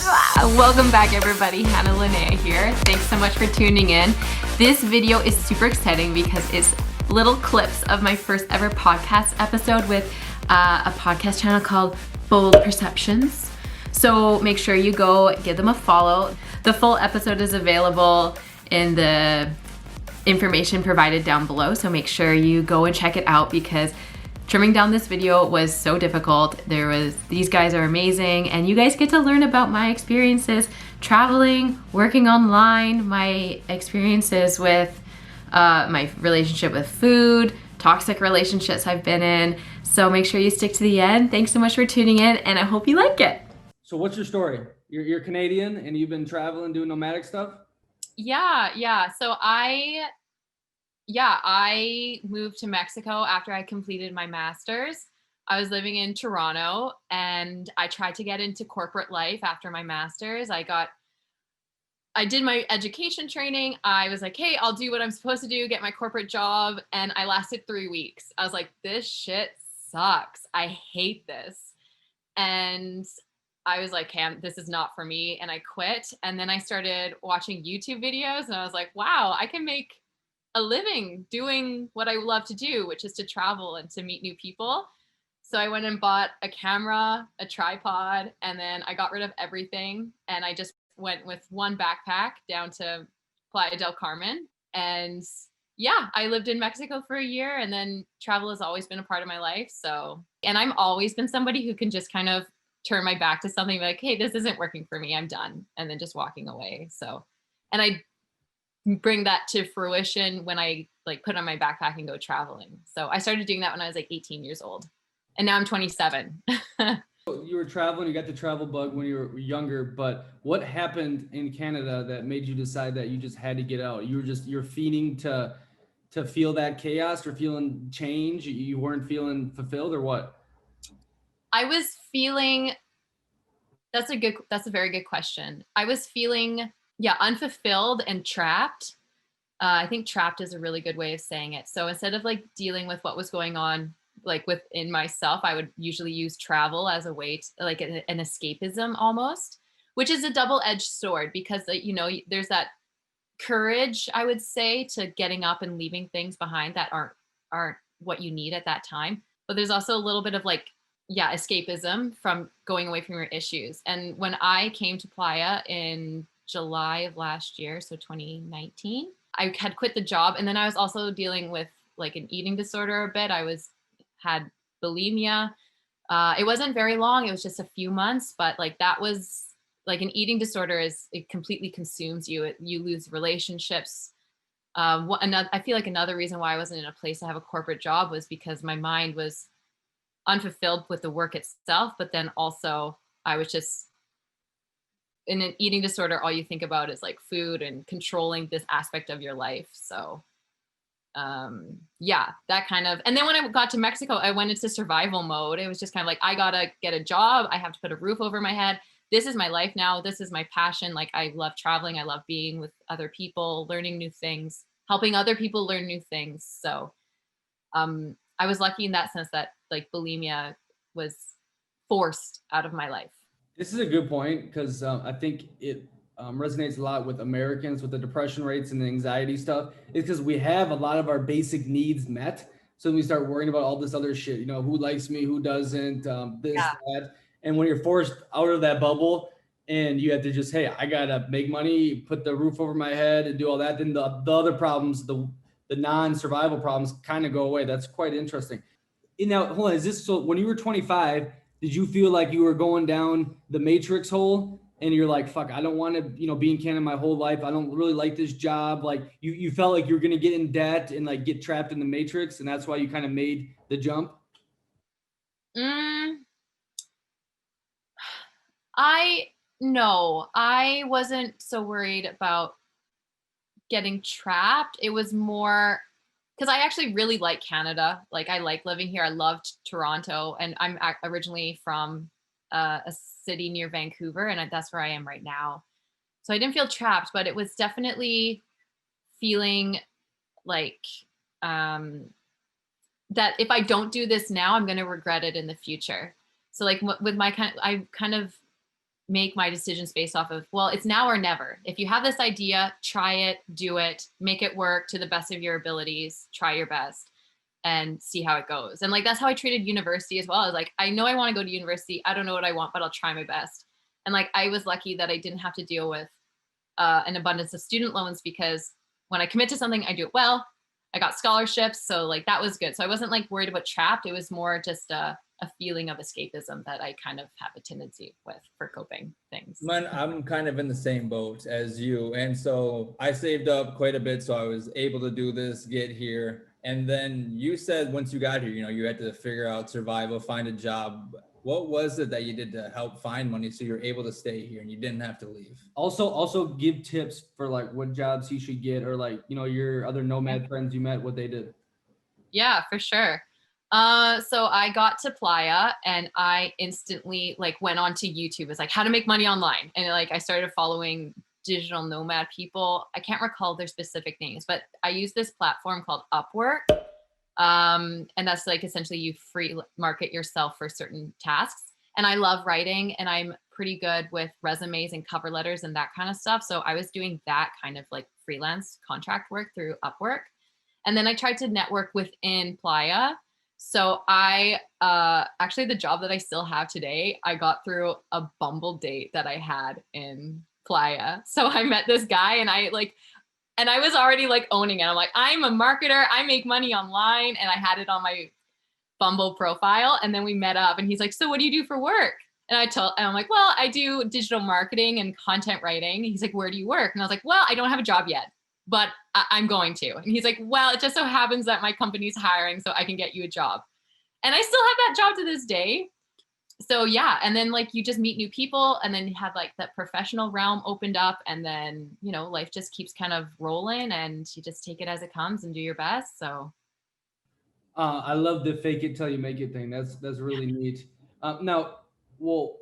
Welcome back everybody, Hannah Linnea here. Thanks so much for tuning in. This video is super exciting because it's little clips of my first ever podcast episode with a podcast channel called Bold Perceptions. So make sure you go give them a follow. The full episode is available in the information provided down below, so make sure you go and check it out because trimming down this video was so difficult. These guys are amazing and you guys get to learn about my experiences traveling, working online, my experiences with my relationship with food, toxic relationships I've been in. So make sure you stick to the end. Thanks so much for tuning in and I hope you like it. So what's your story? You're Canadian and you've been traveling, doing nomadic stuff? Yeah. So I moved to Mexico after I completed my master's. I was living in Toronto and I tried to get into corporate life after my master's. I did my education training. I was like, hey, I'll do what I'm supposed to do, get my corporate job. And I lasted 3 weeks. I was like, this shit sucks. I hate this. And I was like, Cam, this is not for me. And I quit. And then I started watching YouTube videos and I was like, wow, I can make a living doing what I love to do, which is to travel and to meet new people. So I went and bought a camera, a tripod, and then I got rid of everything. And I just went with one backpack down to Playa del Carmen. And yeah, I lived in Mexico for a year and then travel has always been a part of my life. So, and I've always been somebody who can just kind of turn my back to something like, hey, this isn't working for me, I'm done. And then just walking away. So, and I bring that to fruition when I like put on my backpack and go traveling. So I started doing that when I was like 18 years old and now I'm 27. You were traveling, you got the travel bug when you were younger, but what happened in Canada that made you decide that you just had to get out? You're fiending to feel that chaos or feeling change? You weren't feeling fulfilled or what? I was feeling, that's a very good question. I was feeling, unfulfilled and trapped. I think trapped is a really good way of saying it. So instead of like dealing with what was going on, like within myself, I would usually use travel as a way to like an escapism almost, which is a double-edged sword because, there's that courage, I would say, to getting up and leaving things behind that aren't what you need at that time. But there's also a little bit of like, escapism from going away from your issues. And when I came to Playa in July of last year, so 2019, I had quit the job. And then I was also dealing with like an eating disorder a bit. Had bulimia. It wasn't very long. It was just a few months, but like that was like an eating disorder it completely consumes you. You lose relationships. I feel like another reason why I wasn't in a place to have a corporate job was because my mind was unfulfilled with the work itself, but then also I was just in an eating disorder. All you think about is like food and controlling this aspect of your life. So that kind of, and then when I got to Mexico, I went into survival mode. It was just kind of like, I gotta get a job. I have to put a roof over my head. This is my life now. This is my passion. Like I love traveling. I love being with other people, learning new things, helping other people learn new things. So, I was lucky in that sense that like bulimia was forced out of my life. This is a good point because I think it resonates a lot with Americans with the depression rates and the anxiety stuff. Is because we have a lot of our basic needs met. So we start worrying about all this other shit, who likes me, who doesn't, that. And when you're forced out of that bubble and you have to just, hey, I got to make money, put the roof over my head and do all that, then the other problems, the non-survival problems kind of go away. That's quite interesting. Now, hold on, so when you were 25, did you feel like you were going down the matrix hole and you're like, fuck, I don't want to, be in Canada my whole life. I don't really like this job. Like you felt like you were going to get in debt and like get trapped in the matrix. And that's why you kind of made the jump. I wasn't so worried about getting trapped. It was more because I actually really like Canada. Like I like living here. I loved Toronto and I'm originally from a city near Vancouver and that's where I am right now. So I didn't feel trapped, but it was definitely feeling like that if I don't do this now, I'm going to regret it in the future. So like with my I kind of make my decisions based off of, well, it's now or never. If you have this idea, try it, do it, make it work to the best of your abilities, try your best and see how it goes. And like that's how I treated university as well. I was like, I know I want to go to university. I don't know what I want, but I'll try my best. And like I was lucky that I didn't have to deal with an abundance of student loans because when I commit to something, I do it well. I got scholarships, so like that was good. So I wasn't like worried about trapped. It was more just a feeling of escapism that I kind of have a tendency with for coping things. Man, I'm kind of in the same boat as you. And so I saved up quite a bit. So I was able to do this, get here. And then you said once you got here, you know, you had to figure out survival, find a job. What was it that you did to help find money so you're able to stay here and you didn't have to leave? Also give tips for like what jobs he should get, or like, you know, your other nomad friends you met, what they did. Yeah, for sure. So I got to Playa and I instantly like went on to YouTube. It's like how to make money online. And like I started following digital nomad people. I can't recall their specific names, but I use this platform called Upwork. And that's like essentially you free market yourself for certain tasks. And I love writing and I'm pretty good with resumes and cover letters and that kind of stuff. So I was doing that kind of like freelance contract work through Upwork. And then I tried to network within Playa. So I actually the job that I still have today, I got through a Bumble date that I had in Playa. So I met this guy and I was already like owning it. I'm like, I'm a marketer. I make money online. And I had it on my Bumble profile. And then we met up and he's like, so what do you do for work? And I'm like, well, I do digital marketing and content writing. He's like, where do you work? And I was like, well, I don't have a job yet, but I'm going to. And he's like, well, it just so happens that my company's hiring, so I can get you a job. And I still have that job to this day. So yeah, and then like you just meet new people and then you have like that professional realm opened up and then, you know, life just keeps kind of rolling and you just take it as it comes and do your best. So I love the fake it till you make it thing. That's really neat. Now, well,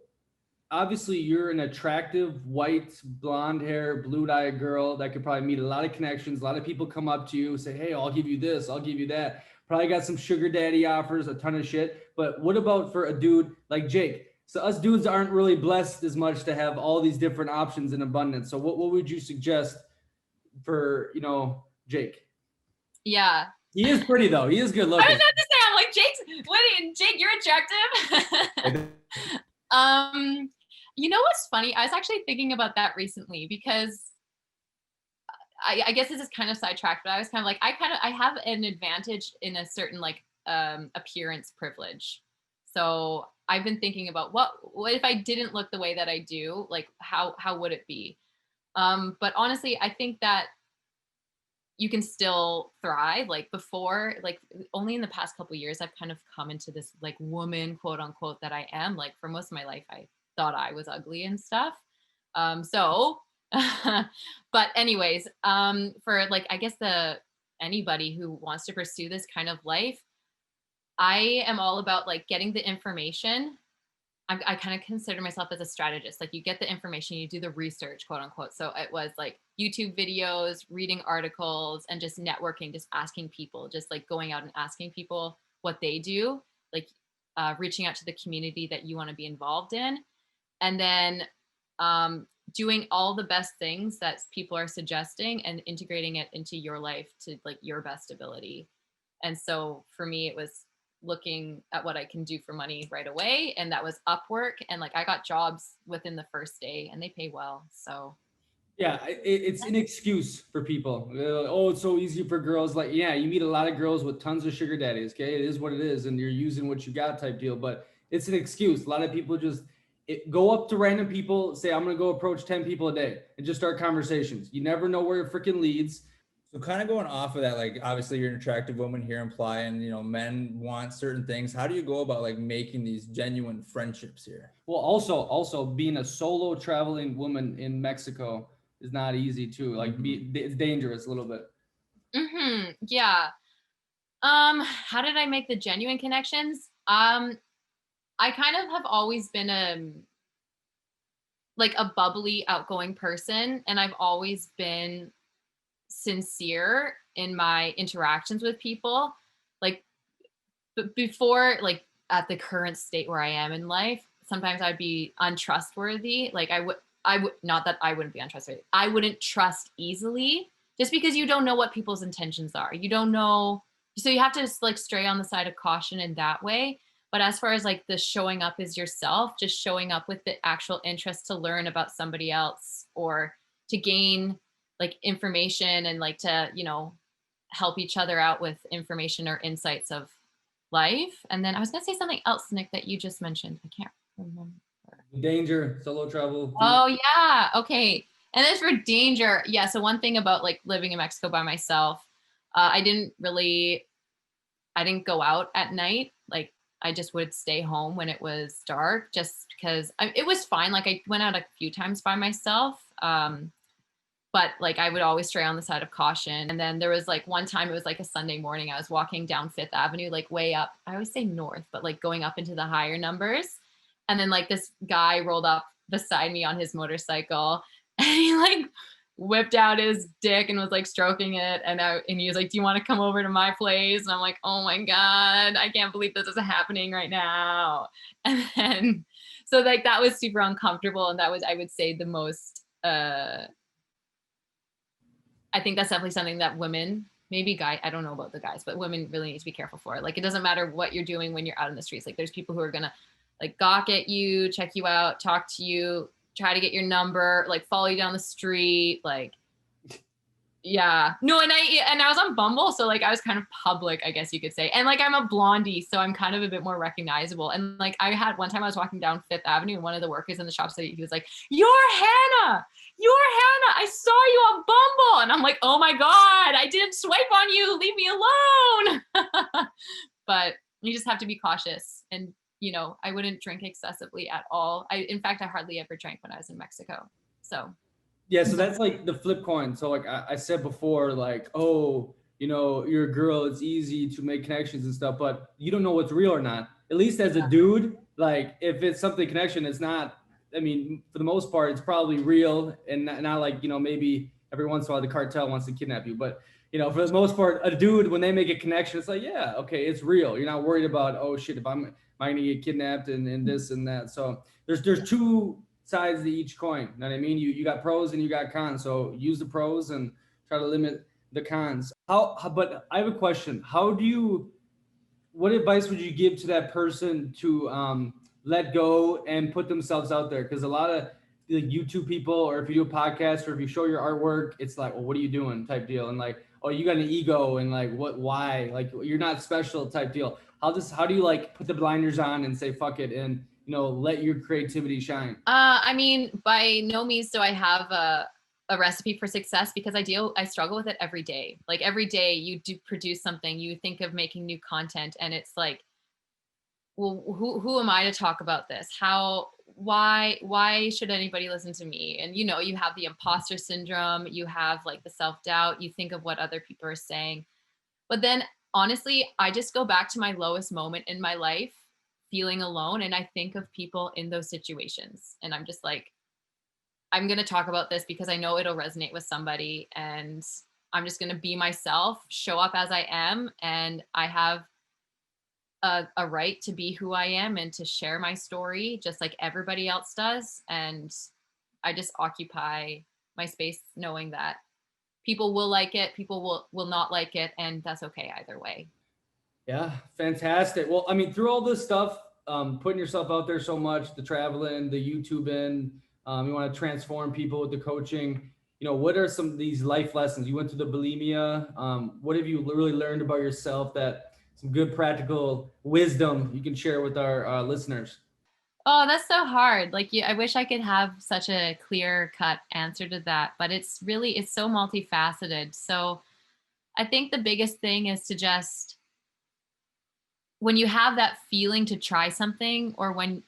obviously you're an attractive white blonde hair blue-eyed girl that could probably meet a lot of connections. A lot of people come up to you, say, hey, I'll give you this, I'll give you that. Probably got some sugar daddy offers, a ton of shit. But what about for a dude like Jake? So us dudes aren't really blessed as much to have all these different options in abundance. So what would you suggest for, you know, Jake? yeah. He is pretty though, he is good I was looking. about to say, I'm like, Jake, you're attractive. um, you know what's funny? I was actually thinking about that recently because I guess this is kind of sidetracked, but I was kind of like, I have an advantage in a certain like appearance privilege. So I've been thinking about what if I didn't look the way that I do? Like how would it be? But honestly, I think that you can still thrive. Like before, like only in the past couple of years, I've kind of come into this like woman, quote unquote, that I am. Like for most of my life, I thought I was ugly and stuff. So, but anyways, for like, I guess anybody who wants to pursue this kind of life, I am all about like getting the information. I kind of consider myself as a strategist. Like you get the information, you do the research, quote unquote. So it was like YouTube videos, reading articles, and just networking, just asking people, just like going out and asking people what they do, like reaching out to the community that you want to be involved in. And then doing all the best things that people are suggesting and integrating it into your life to like your best ability. And so for me, it was looking at what I can do for money right away. And that was Upwork. And like I got jobs within the first day and they pay well. So Yeah, it's an excuse for people. They're like, oh, it's so easy for girls. Like, yeah, you meet a lot of girls with tons of sugar daddies. Okay, it is what it is, and you're using what you got type deal. But it's an excuse. A lot of people just go up to random people, say, I'm gonna go approach 10 people a day, and just start conversations. You never know where it freaking leads. So kind of going off of that, like obviously you're an attractive woman here in Playa and you know, men want certain things. How do you go about like making these genuine friendships here? Well, also being a solo traveling woman in Mexico is not easy too. Like, it's dangerous a little bit. yeah. How did I make the genuine connections? I kind of have always been like a bubbly, outgoing person, and I've always been sincere in my interactions with people. Like, but before, like at the current state where I am in life, sometimes I'd be untrustworthy. Like I would, not that I wouldn't be untrustworthy. I wouldn't trust easily just because you don't know what people's intentions are. You don't know. So you have to just like stray on the side of caution in that way. But as far as like the showing up as yourself, just showing up with the actual interest to learn about somebody else or to gain like information and like to, help each other out with information or insights of life. And then I was going to say something else, Nick, that you just mentioned. I can't remember. Danger, solo travel. Oh yeah. Okay. And as for danger, yeah. So one thing about like living in Mexico by myself, I didn't go out at night. Like I just would stay home when it was dark just because it was fine. Like I went out a few times by myself. But like I would always stray on the side of caution. And then there was like one time it was like a Sunday morning. I was walking down Fifth Avenue, like way up. I always say north, but like going up into the higher numbers. And then like this guy rolled up beside me on his motorcycle and he like whipped out his dick and was like stroking it. And he was like, "Do you want to come over to my place?" And I'm like, "Oh my God, I can't believe this is happening right now." And then, so like that was super uncomfortable. And that was, I would say, the most, I think that's definitely something that women, maybe I don't know about the guys, but women really need to be careful for. Like, it doesn't matter what you're doing when you're out in the streets. Like, there's people who are going to like gawk at you, check you out, talk to you, try to get your number, like follow you down the street. Like, yeah, no. And I was on Bumble. So like I was kind of public, I guess you could say. And like, I'm a blondie, so I'm kind of a bit more recognizable. And like, I had one time I was walking down Fifth Avenue and one of the workers in the shop said, he was like, "You're Hannah. I saw you on Bumble." And I'm like, "Oh my God, I didn't swipe on you. Leave me alone." But you just have to be cautious. And, I wouldn't drink excessively at all. In fact, I hardly ever drank when I was in Mexico. So. Yeah, so that's like the flip coin. So like I said before, like, oh, you're a girl, it's easy to make connections and stuff, but you don't know what's real or not. At least as a dude, like if it's something connection, it's not, I mean, for the most part, it's probably real and not like, maybe every once in a while the cartel wants to kidnap you. But, for the most part, a dude, when they make a connection, it's like, yeah, okay, it's real. You're not worried about, oh shit, if am I gonna get kidnapped and this and that. So there's two sides to each coin. You know what I mean? You got pros and you got cons. So use the pros and try to limit the cons. But I have a question. What advice would you give to that person to let go and put themselves out there? Because a lot of the YouTube people, or if you do a podcast or if you show your artwork, it's like, well, what are you doing type deal. And like, oh, you got an ego and like, why? Like, you're not special type deal. How do you like put the blinders on and say, fuck it, and let your creativity shine? I mean, by no means do I have a recipe for success, because I struggle with it every day. Like every day you do produce something, you think of making new content, and it's like, well, who am I to talk about this? Why should anybody listen to me? And you have the imposter syndrome, you have like the self-doubt, you think of what other people are saying. But then honestly, I just go back to my lowest moment in my life, feeling alone, and I think of people in those situations, and I'm just like, I'm going to talk about this because I know it'll resonate with somebody, and I'm just going to be myself, show up as I am, and I have a right to be who I am and to share my story just like everybody else does. And I just occupy my space knowing that people will like it, people will not like it, and that's okay either way. Yeah, fantastic. Well, I mean, through all this stuff, putting yourself out there so much, the traveling, the YouTubing, you want to transform people with the coaching. What are some of these life lessons? You went through the bulimia. What have you really learned about yourself, that some good practical wisdom you can share with our listeners? Oh, that's so hard. Like, I wish I could have such a clear cut answer to that, but it's so multifaceted. So I think the biggest thing is to just, when you have that feeling to try something, or when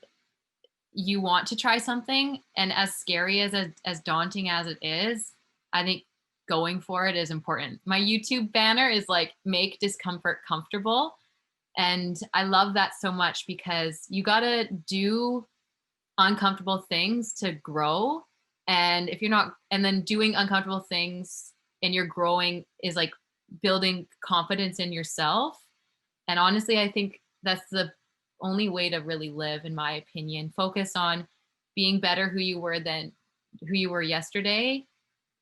you want to try something, and as scary as daunting as it is, I think going for it is important. My YouTube banner is like, make discomfort comfortable. And I love that so much, because you got to do uncomfortable things to grow. And if you're not, and then doing uncomfortable things and you're growing is like building confidence in yourself. And honestly, I think that's only way to really live, in my opinion. Focus on being better who you were yesterday,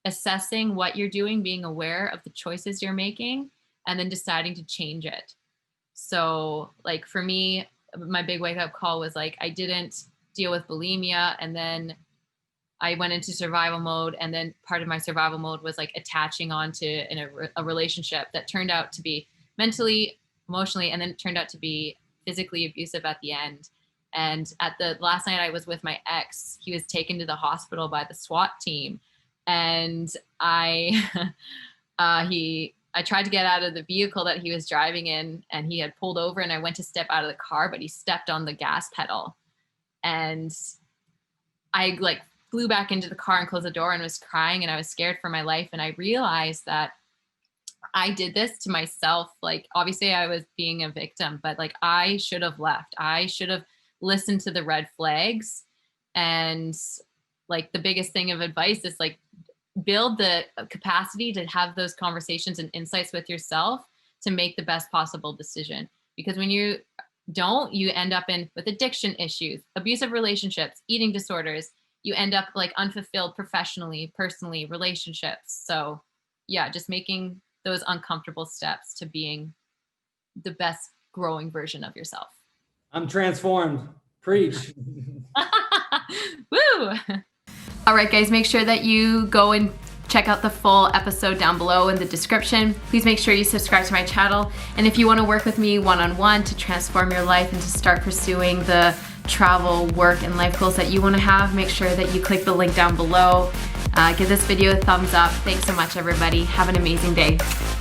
assessing what you're doing, being aware of the choices you're making, and then deciding to change it. So like for me, my big wake up call was like, I didn't deal with bulimia, and then I went into survival mode, and then part of my survival mode was like attaching onto a relationship that turned out to be mentally, emotionally, and then it turned out to be physically abusive at the end. And at the last night I was with my ex, he was taken to the hospital by the SWAT team, and I I tried to get out of the vehicle that he was driving in, and he had pulled over, and I went to step out of the car, but he stepped on the gas pedal, and I like flew back into the car and closed the door and was crying, and I was scared for my life. And I realized that I did this to myself. Like, obviously I was being a victim, but like I should have left. I should have listened to the red flags. And like the biggest thing of advice is like build the capacity to have those conversations and insights with yourself to make the best possible decision. Because when you don't, you end up with addiction issues, abusive relationships, eating disorders. You end up like unfulfilled professionally, personally, relationships. So yeah, just making those uncomfortable steps to being the best growing version of yourself. I'm transformed. Preach. Woo! All right, guys, make sure that you go and check out the full episode down below in the description. Please make sure you subscribe to my channel. And if you want to work with me one-on-one to transform your life and to start pursuing the travel, work, and life goals that you want to have, make sure that you click the link down below. Give this video a thumbs up. Thanks so much, everybody. Have an amazing day.